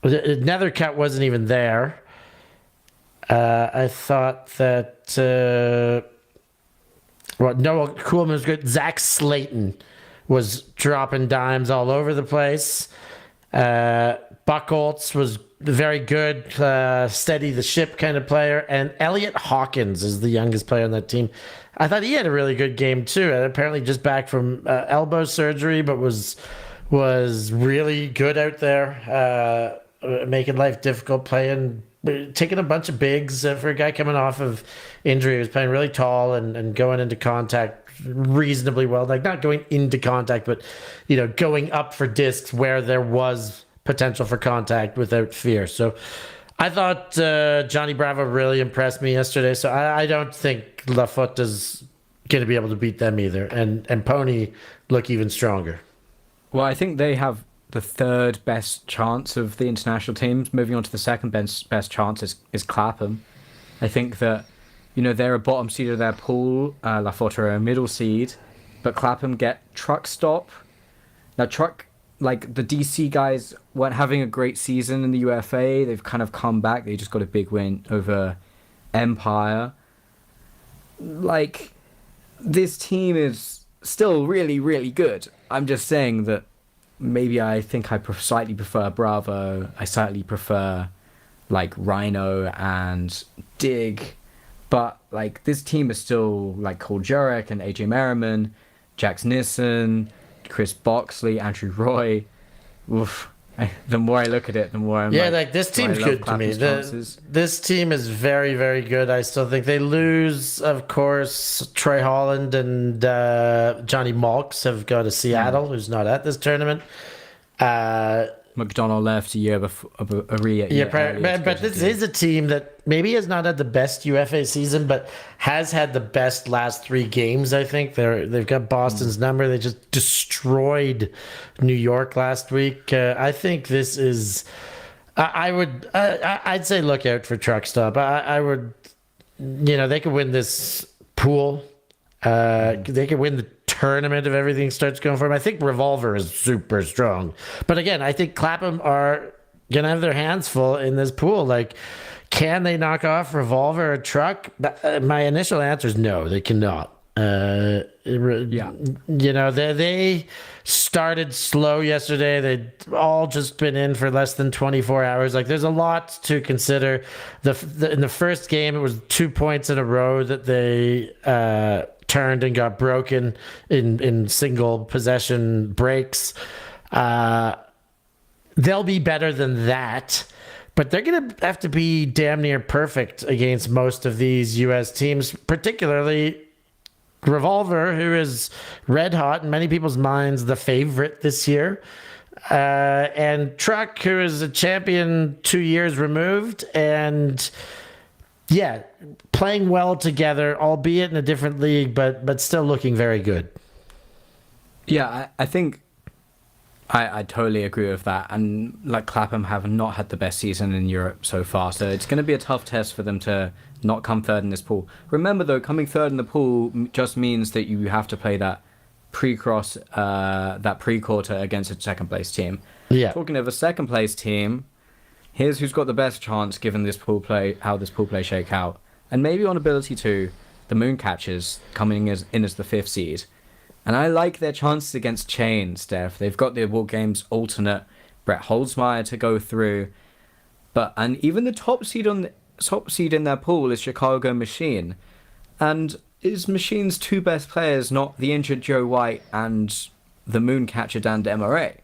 Nethercut wasn't even there. I thought that Noah Kuhlman was good. Zach Slayton was dropping dimes all over the place. Buchholz was very good, steady the ship kind of player. And Elliot Hawkins is the youngest player on that team. I thought he had a really good game too. Apparently just back from elbow surgery, but was really good out there, making life difficult, taking a bunch of bigs for a guy coming off of injury. He was playing really tall and going into contact reasonably well. Like not going into contact, but going up for discs where there was potential for contact without fear. So I thought Johnny Bravo really impressed me yesterday. So I don't think Lafoot is going to be able to beat them either. And Pony look even stronger. Well, I think they have the third best chance of the international teams. Moving on to the second best chance is Clapham. I think that, they're a bottom seed of their pool. Lafoot are a middle seed. But Clapham get Truck Stop. Now, the DC guys weren't having a great season in the UFA. They've kind of come back. They just got a big win over Empire. This team is still really, really good. I'm just saying that maybe I think I slightly prefer Bravo. I slightly prefer Rhino and Dig. But this team is still Cole Jurek and AJ Merriman, Jax Nissen, Chris Boxley, Andrew Roy. Oof. The more I look at it, the more I'm this team's good to me. This team is very, very good. I still think they lose, of course. Troy Holland and Johnny Malks have gone to Seattle, who's not at this tournament. McDonald left a year before. But this is a team that maybe has not had the best UFA season, but has had the best last 3 games. I think they've got Boston's number. They just destroyed New York last week. I think this is. I'd say look out for Truck Stop. I would. They could win this pool. They could win the tournament if everything starts going for them. I think Revolver is super strong. But again, I think Clapham are going to have their hands full in this pool. Can they knock off Revolver or Truck? My initial answer is no, they cannot. They started slow yesterday. They'd all just been in for less than 24 hours. There's a lot to consider. In the first game, it was 2 points in a row that they turned and got broken in single possession breaks. They'll be better than that, but they're going to have to be damn near perfect against most of these U.S. teams, particularly Revolver, who is red hot in many people's minds, the favorite this year. And Truck, who is a champion 2 years removed, and playing well together, albeit in a different league, but still looking very good. Yeah, I think I totally agree with that. And Clapham have not had the best season in Europe so far, so it's going to be a tough test for them to not come third in this pool. Remember though, coming third in the pool just means that you have to play that pre-quarter against a second place team. Yeah. Talking of a second place team, here's who's got the best chance given this pool play, how this pool play shake out. And maybe on ability too, the Mooncatchers coming in as the 5th seed. And I like their chances against Chen, Steph. They've got the War Games alternate Brett Holzmeier to go through. And even the top seed in their pool is Chicago Machine. And is Machine's 2 best players not the injured Joe White and the Mooncatcher Dan Desmarais?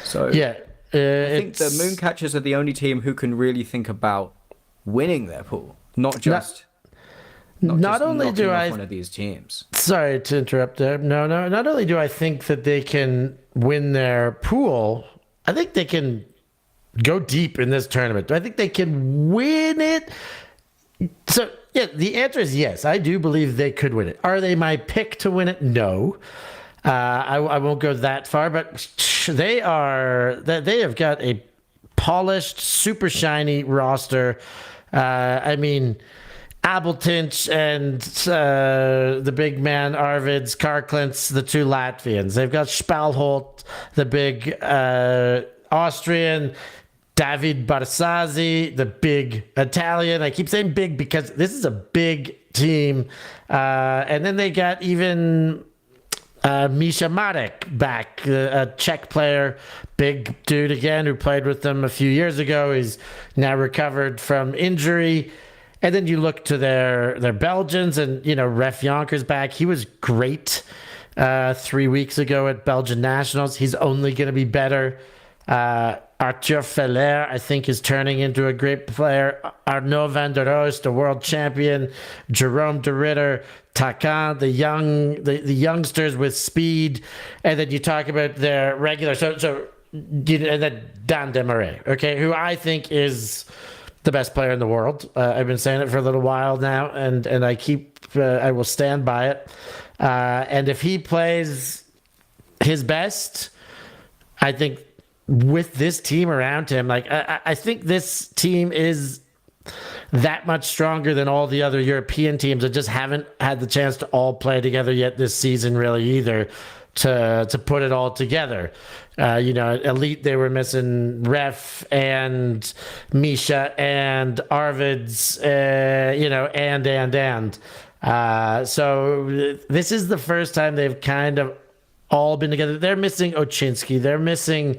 So I think the Mooncatchers are the only team who can really think about winning their pool, not just not only do I one of these teams. Sorry to interrupt there. No. Not only do I think that they can win their pool, I think they can go deep in this tournament. Do I think they can win it? So the answer is yes. I do believe they could win it. Are they my pick to win it? No. I won't go that far, but they have got a polished, super shiny roster. Abeltinch and the big man Arvids Karklins, the two Latvians. They've got Spalholt, the big Austrian, David Barzazzi, the big Italian. I keep saying big because this is a big team. And then they got even Misha Marek back, a Czech player, big dude again, who played with them a few years ago. He's now recovered from injury. And then you look to their Belgians, and, Ref Jonker's back. He was great 3 weeks ago at Belgian Nationals. He's only going to be better. Arthur Feller, I think, is turning into a great player. Arnaud van der Oost, the world champion. Jerome de Ritter, Takan, the youngsters with speed. And then you talk about their regular. And then Dan Desmarais, okay, who I think is the best player in the world. I've been saying it for a little while now, and I will stand by it. And if he plays his best, I think with this team around him, I think this team is that much stronger than all the other European teams that just haven't had the chance to all play together yet this season, really, either, to put it all together. Elite, they were missing Ref and Misha and Arvids, and. So this is the first time they've kind of all been together. They're missing Oczynski. They're missing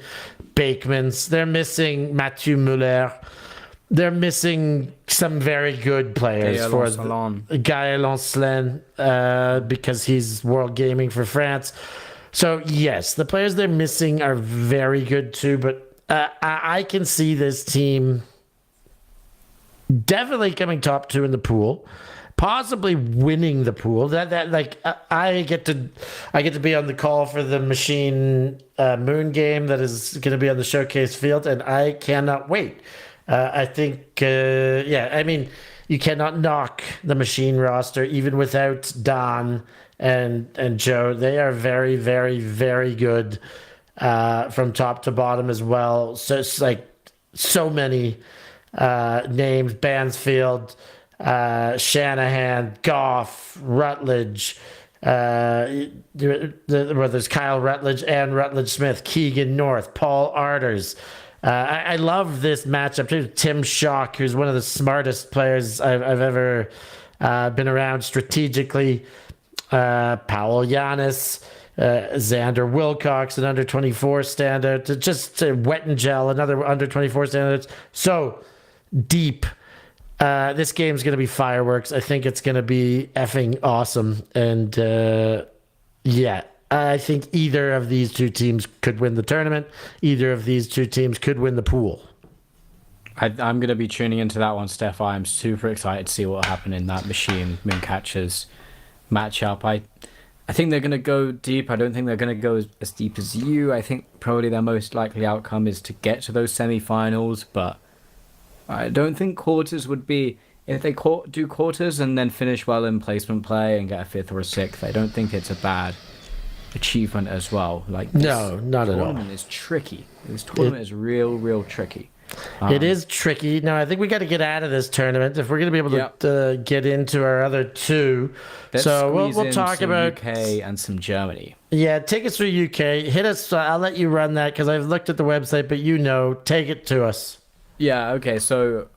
Bakemans. They're missing Mathieu Muller. They're missing some very good players Gaël Ancelin, because he's World Gaming for France. So, yes, the players they're missing are very good too, but I can see this team definitely coming top two in the pool, possibly winning the pool. I get to be on the call for the Machine Moon game that is going to be on the showcase field, and I cannot wait. I think, you cannot knock the Machine roster even without Don and Joe. They are very, very, very good from top to bottom as well. So it's so many names: Bansfield, Shanahan, Goff, Rutledge. There's Kyle Rutledge and Rutledge Smith, Keegan North, Paul Arders. I love this matchup too. Tim Schock, who's one of the smartest players I've ever been around strategically. Powell Giannis, Xander Wilcox, an under 24 standout. Just Wettengel, another under 24 standout. So deep. This game's going to be fireworks. I think it's going to be effing awesome. And I think either of these two teams could win the tournament. Either of these two teams could win the pool. I'm going to be tuning into that one, Steph. I'm super excited to see what will happen in that Machine Mooncatchers matchup. I think they're going to go deep. I don't think they're going to go as deep as you. I think probably their most likely outcome is to get to those semi-finals, but I don't think quarters would be... If they do quarters and then finish well in placement play and get a 5th or a 6th, I don't think it's a bad achievement as well. No, not at all. This tournament is tricky. This tournament is real tricky. It is tricky. Now, I think we got to get out of this tournament if we're going to be able to get into our other two. So we'll talk about UK and some Germany. Yeah, take us through UK. Hit us. I'll let you run that because I've looked at the website, but take it to us. Yeah, okay. So,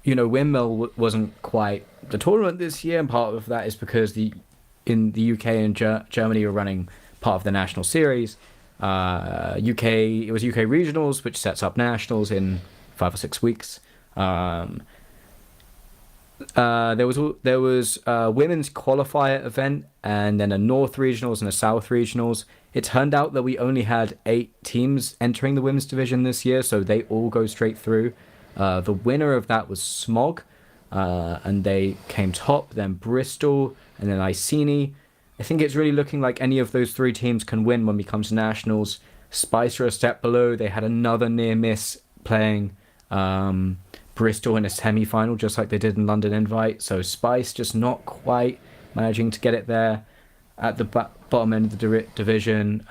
Windmill wasn't quite the tournament this year, and part of that is because in the UK and Germany were running part of the national series. It was UK regionals, which sets up nationals in 5 or 6 weeks. There was a women's qualifier event, and then a North regionals and a South regionals. It turned out that we only had 8 teams entering the women's division this year, so they all go straight through. The winner of that was Smog, and they came top. Then Bristol, and then Iceni. I think it's really looking like any of those 3 teams can win when we come to nationals. Spice are a step below. They had another near miss playing Bristol in a semi-final, just like they did in London Invite. So Spice just not quite managing to get it there. At the bottom end of the division,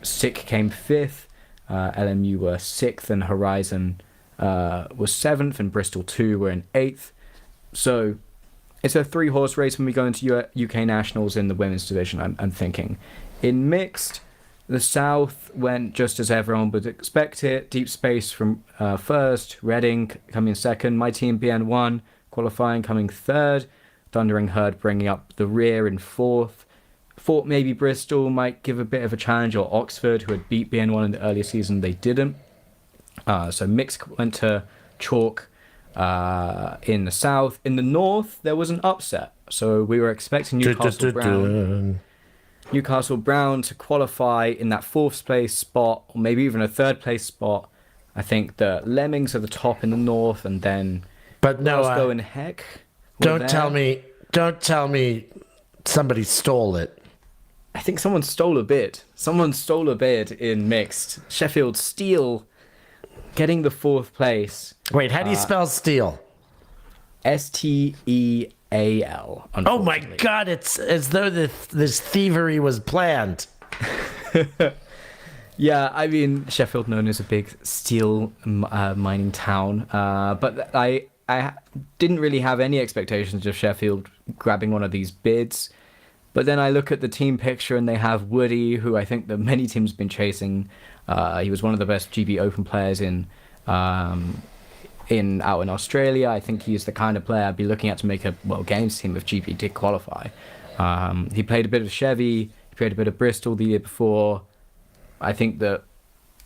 Sick came 5th. LMU were 6th, and Horizon was 7th, and Bristol 2 were in 8th. So it's a 3-horse race when we go into UK Nationals in the women's division, I'm thinking. In mixed, the South went just as everyone would expect it. Deep Space from first, Reading coming second, my team BN1 qualifying coming third, Thundering Herd bringing up the rear in fourth. Thought maybe Bristol might give a bit of a challenge, or Oxford, who had beat BN1 in the earlier season. They didn't. So mixed went to chalk in the South. In the North, there was an upset. So we were expecting Newcastle Brown to qualify in that 4th place spot, or maybe even a 3rd place spot. I think the Lemmings are the top in the North, and then Glasgow and Heck. Don't tell me somebody stole it. I think someone stole a bid. Someone stole a bid in mixed. Sheffield Steel getting the 4th place. Wait, how do you spell steel? Steal. Oh my God! It's as though this thievery was planned. Yeah, I mean, Sheffield known as a big steel mining town, but I didn't really have any expectations of Sheffield grabbing one of these bids. But then I look at the team picture and they have Woody, who I think that many teams have been chasing. He was one of the best GB Open players out in Australia. I think he's the kind of player I'd be looking at to make a World Games team if GB did qualify. He played a bit of Chevy, he played a bit of Bristol the year before. I think that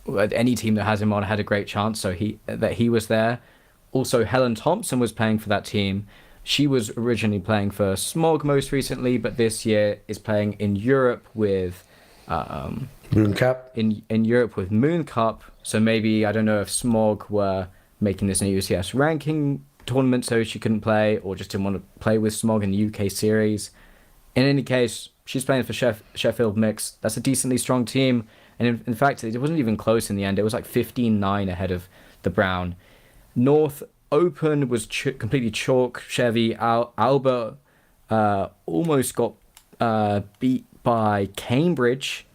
any team that has him on had a great chance, so he was there. Also, Helen Thompson was playing for that team. She was originally playing for Smog most recently, but this year is playing in Europe with Moon Cup. In Europe with Moon Cup. So maybe, I don't know if Smog were making this new UCS ranking tournament so she couldn't play, or just didn't want to play with Smog in the UK series. In any case, she's playing for Sheffield Mix. That's a decently strong team. And in fact, it wasn't even close in the end. It was like 15-9 ahead of the Brown. North Open was completely chalk. Chevy Alba almost got beat by Cambridge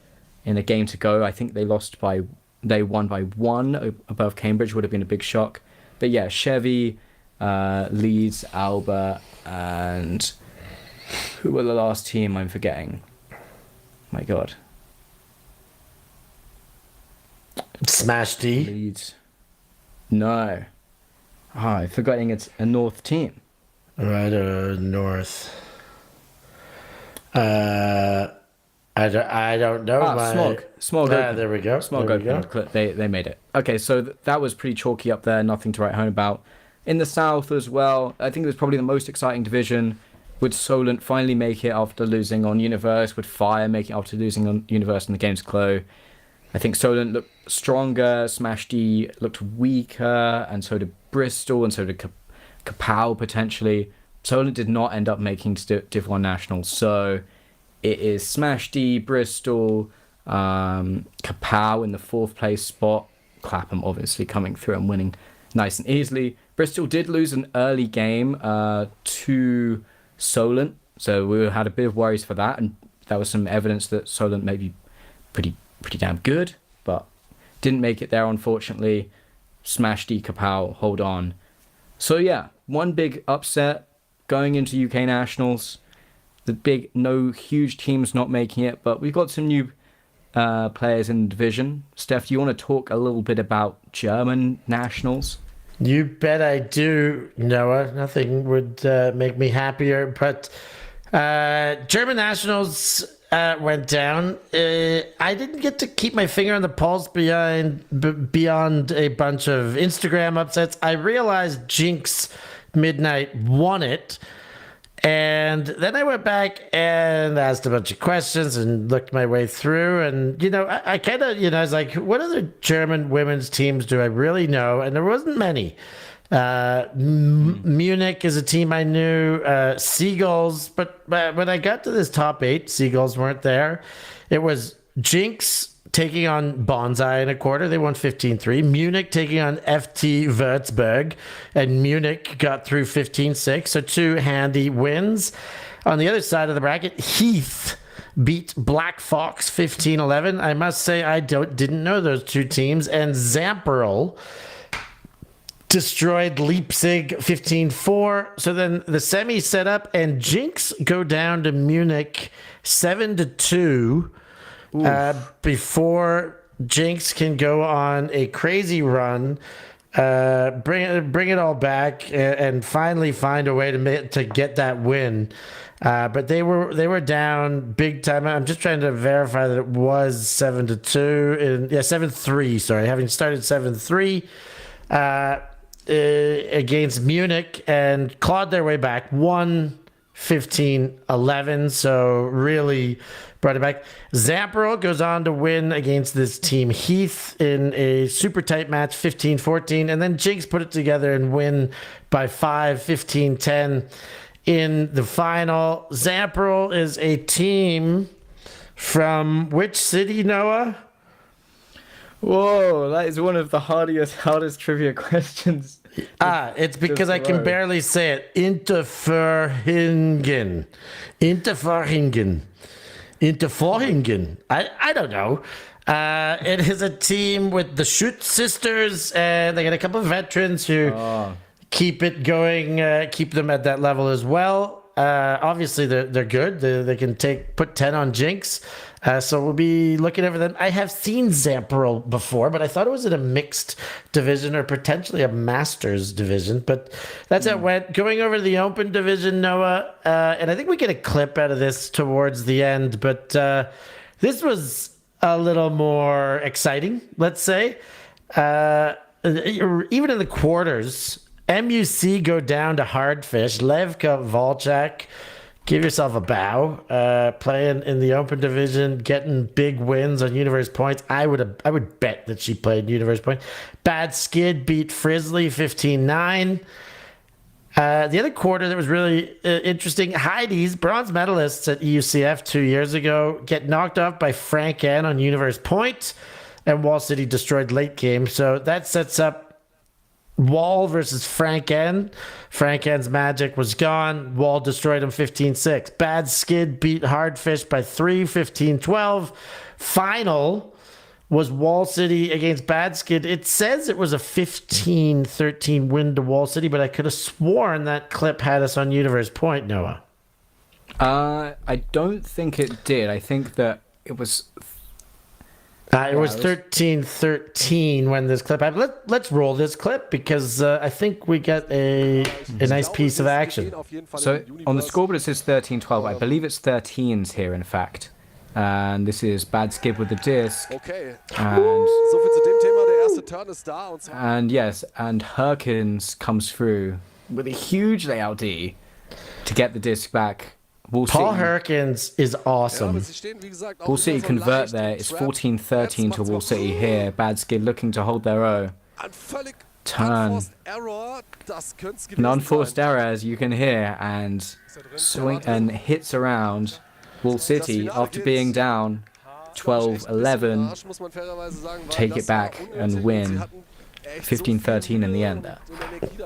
in a game to go. I think they won by 1 above Cambridge. Would have been a big shock. But yeah, Chevy, Leeds, Alba, and who were the last team I'm forgetting? My God. Smash D. Leeds. No. I'm forgetting it's a North team. Right, North. I don't know. Smog. There we go. Smog open. They made it. Okay, so that was pretty chalky up there. Nothing to write home about. In the South as well, I think it was probably the most exciting division. Would Solent finally make it after losing on Universe? Would Fire make it after losing on Universe in the Games Clo? I think Solent looked stronger. Smash D looked weaker, and so did Bristol, and so did Kapow potentially. Solent did not end up making Div 1 Nationals, so it is Smash D, Bristol, Kapow in the 4th place spot. Clapham obviously coming through and winning nice and easily. Bristol did lose an early game to Solent, so we had a bit of worries for that, and that was some evidence that Solent may be pretty damn good, but didn't make it there, unfortunately. Smash D, Kapow, hold on. So yeah, one big upset going into UK Nationals. No huge teams not making it, but we've got some new players in the division. Steph, do you want to talk a little bit about German Nationals? You bet I do, Noah. Nothing would make me happier, but German Nationals went down. I didn't get to keep my finger on the pulse beyond a bunch of Instagram upsets. I realized Jinx Midnight won it, and then I went back and asked a bunch of questions and looked my way through, and I kind of I was like, what other German women's teams do I really know? And there wasn't many. Munich is a team I knew, Seagulls, but when I got to this top 8, Seagulls weren't there. It was Jinx taking on Bonsai in a quarter. They won 15-3. Munich taking on FT Würzburg, and Munich got through 15-6, so 2 handy wins. On the other side of the bracket, Heath beat Black Fox 15-11. I must say I didn't know those 2 teams, and Zamperl destroyed Leipzig 15-4. So then the semi set up, and Jinx go down to Munich 7-2 before Jinx can go on a crazy run, bring it all back, and finally find a way to get that win. But they were down big time. I'm just trying to verify that it was 7-2 and 7-3. Sorry, having started 7-3 against Munich and clawed their way back, 1-15-11. So really brought it back. Zamperl goes on to win against this team Heath in a super tight match, 15-14, and then Jinx put it together and win by 5, 15-10. In the final. Zamperl is a team from which city, Noah? Whoa, that is one of the hardest trivia questions. It's because I can barely say it. Interforhingen. I don't know. It is a team with the Schütz sisters, and they got a couple of veterans who keep it going, keep them at that level as well. Obviously, they're good. They can put 10 on Jinx. So we'll be looking over them. I have seen Zamperl before, but I thought it was in a mixed division or potentially a Masters division. But that's how it went. Going over to the Open division, Noah, and I think we get a clip out of this towards the end, but this was a little more exciting, let's say. Even in the quarters, MUC go down to Hardfish. Levka, Volchak, give yourself a bow. Playing in the Open division, getting big wins on Universe points. I would bet that she played Universe point. Bad Skid beat Frizzly 15-9. The other quarter that was really interesting, Heidi's bronze medalists at EUCF 2 years ago get knocked off by Frank N on Universe point, and Wall City destroyed late game. So that sets up Wall versus Frank N. Frank N's magic was gone. Wall destroyed him 15-6. Bad Skid beat Hardfish by 3, 15-12. Final was Wall City against Bad Skid. It says it was a 15-13 win to Wall City, but I could have sworn that clip had us on Universe point, Noah. I don't think it did. I think that it was... It was 13-13 when this clip happened. Let's roll this clip because I think we get a nice piece of action. So on the scoreboard it says 13-12. I believe it's 13s here, in fact. And this is Bad Skid with the disc. And yes, and Herkins comes through with a huge layout D to get the disc back. Paul Herkins is awesome. Wall City convert there. It's 14-13 to Wall City here. Bad Skid looking to hold their own. Turn. An unforced error, as you can hear, and swing and hits around Wall City after being down 12-11. Take it back and win 15-13 in the end there.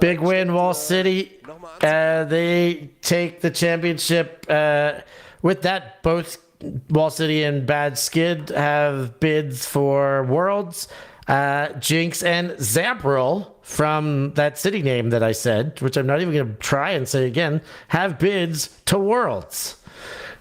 Big win, Wall City. They take the championship. With that, both Wall City and Bad Skid have bids for Worlds. Jinx and Zamperl, from that city name that I said, which I'm not even going to try and say again, have bids to Worlds.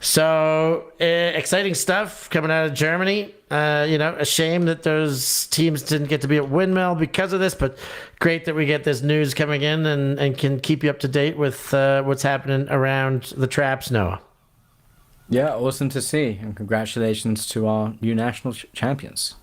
So exciting stuff coming out of Germany. A shame that those teams didn't get to be at Windmill because of this, but great that we get this news coming in and can keep you up to date with what's happening around the traps, Noah. Yeah, awesome to see, and congratulations to our new national champions.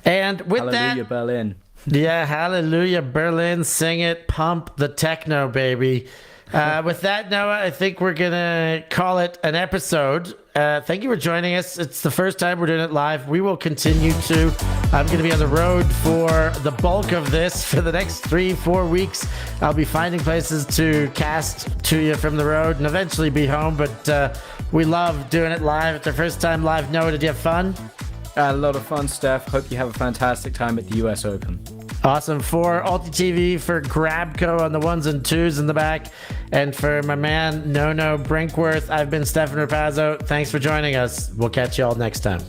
And with Hallelujah, Berlin. Yeah, hallelujah, Berlin. Sing it, pump the techno, baby. With that, Noah, I think we're going to call it an episode. Thank you for joining us. It's the first time we're doing it live. We will continue to. I'm going to be on the road for the bulk of this for the next 3-4 weeks. I'll be finding places to cast to you from the road and eventually be home. But we love doing it live. It's our first time live. Noah, did you have fun? A lot of fun, Steph. Hope you have a fantastic time at the US Open. Awesome. For ULTI.TV, for Grabco on the ones and twos in the back, and for my man, Nono Brinkworth, I've been Stefan Rapazzo. Thanks for joining us. We'll catch you all next time.